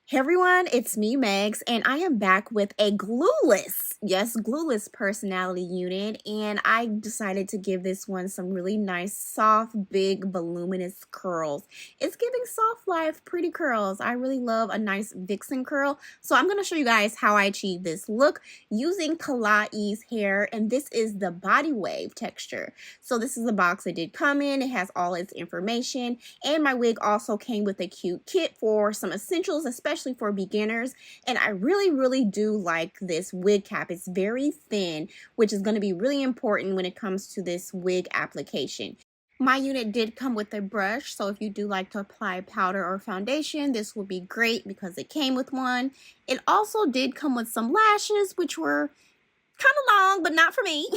Hey everyone, it's me, Megz, and I am back with a glueless personality unit, and I decided to give this one some really nice, soft, big, voluminous curls. It's giving soft life, pretty curls. I really love a nice vixen curl, so I'm going to show you guys how I achieve this look using Klaiyi's hair, and this is the body wave texture. So this is the box it did come in. It has all its information, and my wig also came with a cute kit for some essentials, especially for beginners. And I really do like this wig cap. It's very thin, which is going to be really important when it comes to this wig application. My unit did come with a brush, so if you do like to apply powder or foundation, this will be great because it came with one. It also did come with some lashes, which were kind of long, but not for me.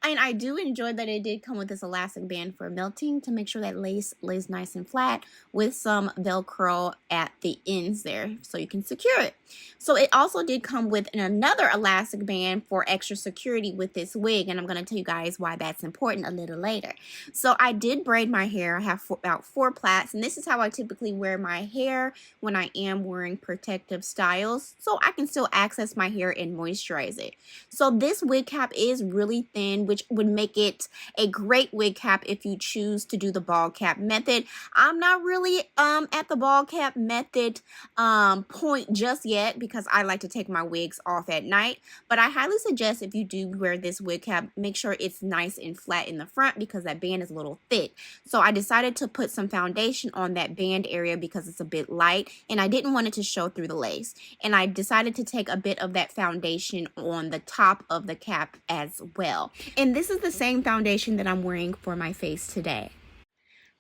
And I do enjoy that it did come with this elastic band for melting to make sure that lace lays nice and flat, with some Velcro at the ends there so you can secure it. So it also did come with another elastic band for extra security with this wig, and I'm going to tell you guys why that's important a little later. So I did braid my hair. I have about 4 plaits, and this is how I typically wear my hair when I am wearing protective styles, so I can still access my hair and moisturize it. So this wig cap is really thin, which would make it a great wig cap if you choose to do the ball cap method. I'm not really at the ball cap method point just yet because I like to take my wigs off at night, but I highly suggest if you do wear this wig cap, make sure it's nice and flat in the front because that band is a little thick. So I decided to put some foundation on that band area because it's a bit light and I didn't want it to show through the lace. And I decided to take a bit of that foundation on the top of the cap as well. And this is the same foundation that I'm wearing for my face today.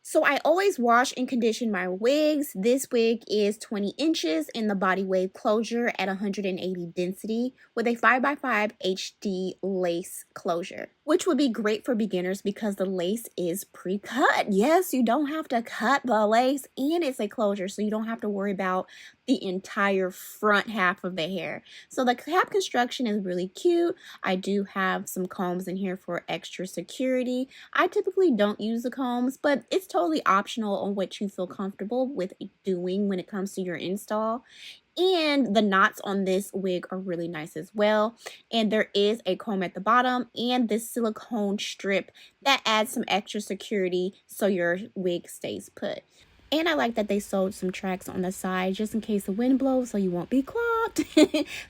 So I always wash and condition my wigs. This wig is 20 inches in the body wave closure at 180 density with a 5x5 HD lace closure, which would be great for beginners because the lace is pre-cut. Yes, you don't have to cut the lace, and it's a closure, so you don't have to worry about the entire front half of the hair. So the cap construction is really cute. I do have some combs in here for extra security. I typically don't use the combs, but it's totally optional on what you feel comfortable with doing when it comes to your install. And the knots on this wig are really nice as well. And there is a comb at the bottom and this silicone strip that adds some extra security so your wig stays put. And I like that they sewed some tracks on the side just in case the wind blows so you won't be clogged.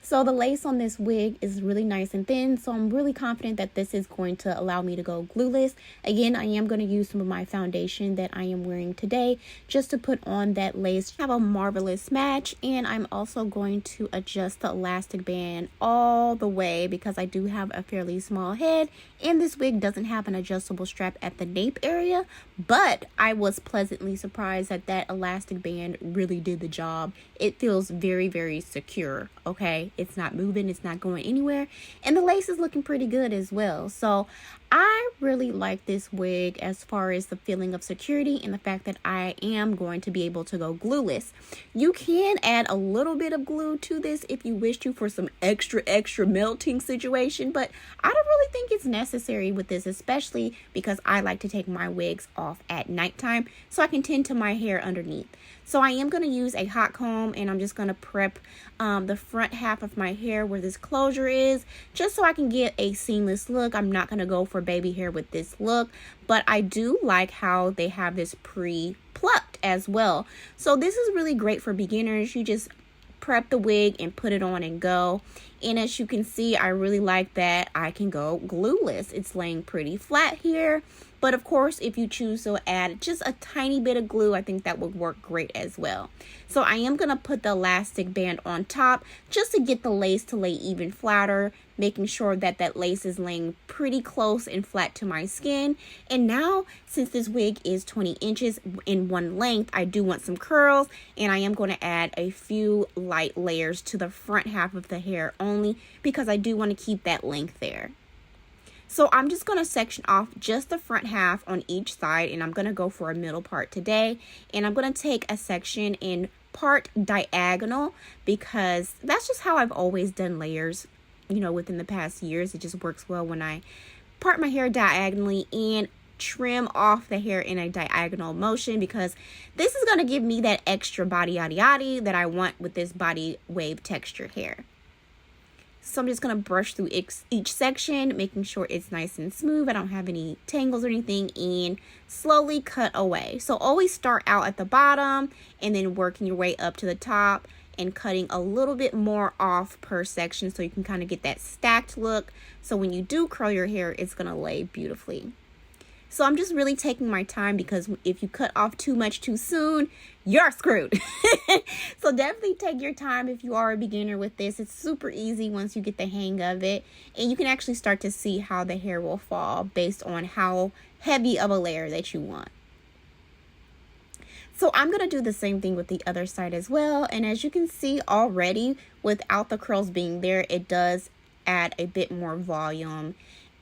So the lace on this wig is really nice and thin, so I'm really confident that this is going to allow me to go glueless. Again, I am going to use some of my foundation that I am wearing today just to put on that lace. Have a marvelous match, and I'm also going to adjust the elastic band all the way because I do have a fairly small head and this wig doesn't have an adjustable strap at the nape area, but I was pleasantly surprised that elastic band really did the job. It feels very secure. Okay, it's not moving, it's not going anywhere, and the lace is looking pretty good as well. So I really like this wig as far as the feeling of security and the fact that I am going to be able to go glueless. You can add a little bit of glue to this if you wish to for some extra melting situation, but I don't really think it's necessary with this, especially because I like to take my wigs off at nighttime so I can tend to my hair underneath. So I am going to use a hot comb and I'm just going to prep the front half of my hair where this closure is, just so I can get a seamless look. I'm not going to go for baby hair with this look, but I do like how they have this pre-plucked as well. So this is really great for beginners. You just prep the wig and put it on and go. And as you can see, I really like that I can go glueless. It's laying pretty flat here. But of course, if you choose to add just a tiny bit of glue, I think that would work great as well. So I am going to put the elastic band on top just to get the lace to lay even flatter, making sure that that lace is laying pretty close and flat to my skin. And now, since this wig is 20 inches in one length, I do want some curls, and I am going to add a few light layers to the front half of the hair only because I do want to keep that length there. So I'm just going to section off just the front half on each side, and I'm going to go for a middle part today. And I'm going to take a section in part diagonal because that's just how I've always done layers, you know, within the past years. It just works well when I part my hair diagonally, and trim off the hair in a diagonal motion, because this is going to give me that extra body yaddy yaddy that I want with this body wave textured hair. So I'm just going to brush through each section, making sure it's nice and smooth. I don't have any tangles or anything, and slowly cut away. So always start out at the bottom and then working your way up to the top and cutting a little bit more off per section so you can kind of get that stacked look. So when you do curl your hair, it's going to lay beautifully. So I'm just really taking my time, because if you cut off too much too soon, you're screwed. So definitely take your time if you are a beginner with this. It's super easy once you get the hang of it. And you can actually start to see how the hair will fall based on how heavy of a layer that you want. So I'm going to do the same thing with the other side as well. And as you can see already, without the curls being there, it does add a bit more volume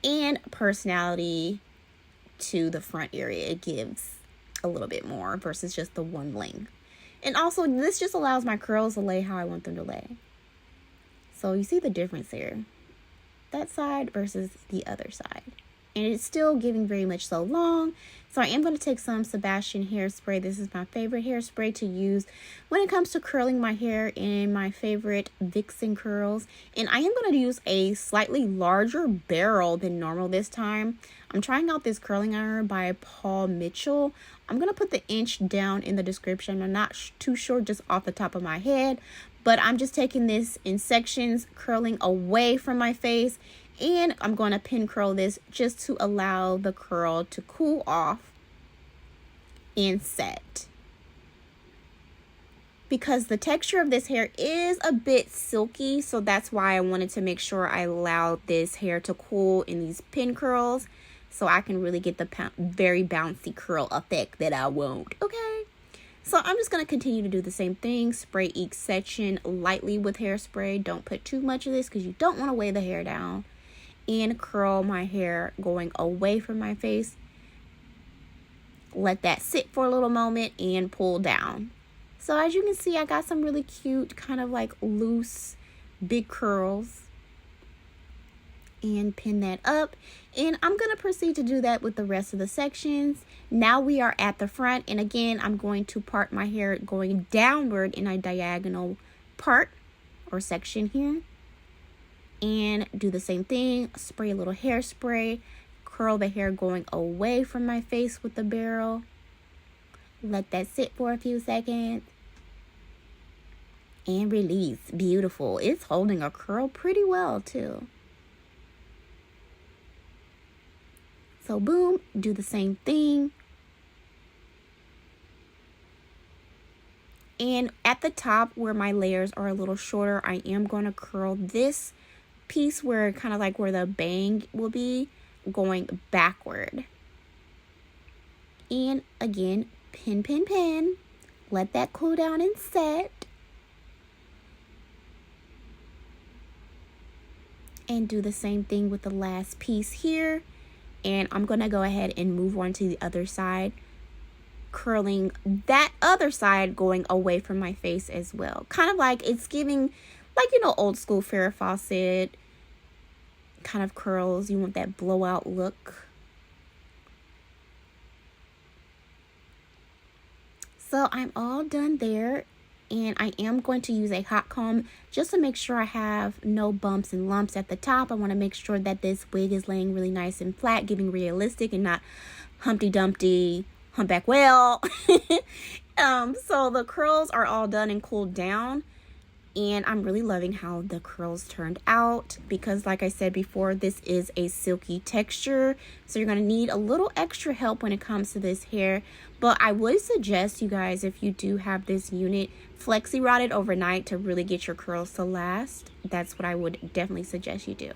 and personality to the front area. It gives a little bit more versus just the one length. And also, this just allows my curls to lay how I want them to lay. So you see the difference there. That side versus the other side. And it's still giving very much so long. So I am going to take some Sebastian hairspray. This is my favorite hairspray to use when it comes to curling my hair in my favorite Vixen curls. And I am going to use a slightly larger barrel than normal this time. I'm trying out this curling iron by Paul Mitchell. I'm going to put the inch down in the description. I'm not too sure just off the top of my head, but I'm just taking this in sections, curling away from my face. And I'm going to pin curl this just to allow the curl to cool off and set. Because the texture of this hair is a bit silky, so that's why I wanted to make sure I allowed this hair to cool in these pin curls, so I can really get the very bouncy curl effect that I want. Okay. So I'm just going to continue to do the same thing. Spray each section lightly with hairspray. Don't put too much of this because you don't want to weigh the hair down. And curl my hair going away from my face. Let that sit for a little moment and pull down. So as you can see, I got some really cute kind of like loose big curls. And pin that up. And I'm going to proceed to do that with the rest of the sections. Now we are at the front. And again, I'm going to part my hair going downward in a diagonal part or section here. And do the same thing, spray a little hairspray, curl the hair going away from my face with the barrel. Let that sit for a few seconds. And release. Beautiful. It's holding a curl pretty well too. So boom, do the same thing. And at the top where my layers are a little shorter, I am going to curl this piece where kind of like where the bang will be, going backward. And again, pin, pin, pin. Let that cool down and set. And do the same thing with the last piece here. And I'm going to go ahead and move on to the other side, curling that other side going away from my face as well. Kind of like it's giving, like, you know, old school Farrah Fawcett kind of curls. You want that blowout look. So I'm all done there. And I am going to use a hot comb just to make sure I have no bumps and lumps at the top. I want to make sure that this wig is laying really nice and flat, giving realistic and not Humpty Dumpty, humpback whale. So the curls are all done and cooled down. And I'm really loving how the curls turned out because, like I said before, this is a silky texture. So you're going to need a little extra help when it comes to this hair. But I would suggest you guys, if you do have this unit, flexi rod it overnight to really get your curls to last. That's what I would definitely suggest you do.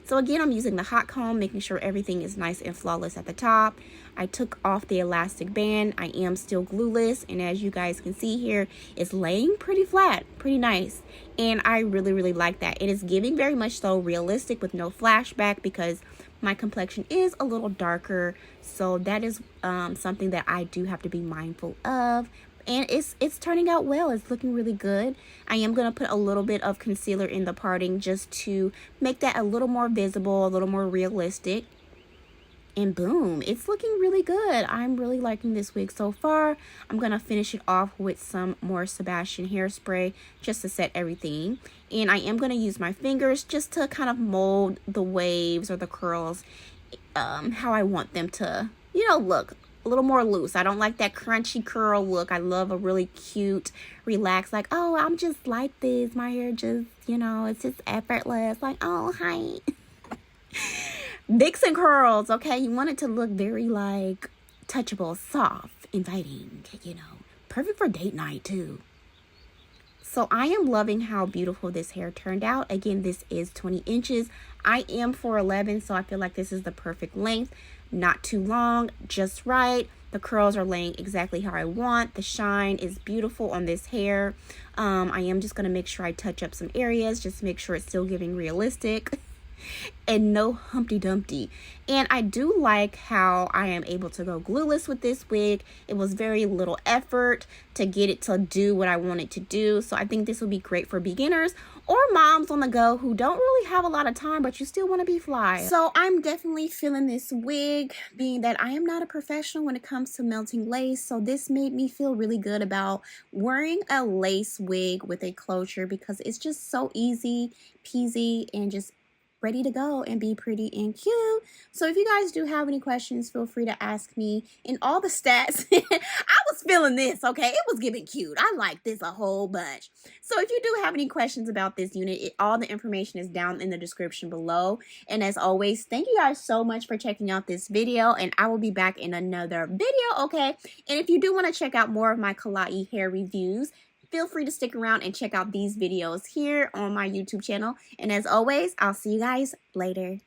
So again, I'm using the hot comb, making sure everything is nice and flawless at the top. I took off the elastic band. I am still glueless. And as you guys can see here, it's laying pretty flat, pretty nice. And I really, really like that. It is giving very much so realistic with no flashback because my complexion is a little darker. So that is something that I do have to be mindful of. And it's turning out well. It's looking really good. I am going to put a little bit of concealer in the parting just to make that a little more visible, a little more realistic. And boom, it's looking really good. I'm really liking this wig so far. I'm gonna finish it off with some more Sebastian hairspray just to set everything. And I am gonna use my fingers just to kind of mold the waves or the curls how I want them to, you know, look a little more loose. I don't like that crunchy curl look. I love a really cute, relaxed, like, oh, I'm just like this. My hair just, you know, it's just effortless. Like, oh, hi. Vixen curls, okay? You want it to look very, like, touchable, soft, inviting, you know. Perfect for date night, too. So I am loving how beautiful this hair turned out. Again, this is 20 inches. I am 4'11", so I feel like this is the perfect length. Not too long, just right. The curls are laying exactly how I want. The shine is beautiful on this hair. I am just going to make sure I touch up some areas, just make sure it's still giving realistic. And no Humpty Dumpty. And I do like how I am able to go glueless with this wig. It was very little effort to get it to do what I want it to do. So I think this will be great for beginners or moms on the go who don't really have a lot of time, but you still want to be fly. So I'm definitely feeling this wig, being that I am not a professional when it comes to melting lace. So this made me feel really good about wearing a lace wig with a closure, because it's just so easy peasy and just ready to go and be pretty and cute. So if you guys do have any questions, feel free to ask me. In all the stats, I was feeling this, okay? It was giving cute. I like this a whole bunch. So if you do have any questions about this unit, all the information is down in the description below. And as always, thank you guys so much for checking out this video, and I will be back in another video, okay? And if you do want to check out more of my Klaiyi hair reviews, feel free to stick around and check out these videos here on my YouTube channel. And as always, I'll see you guys later.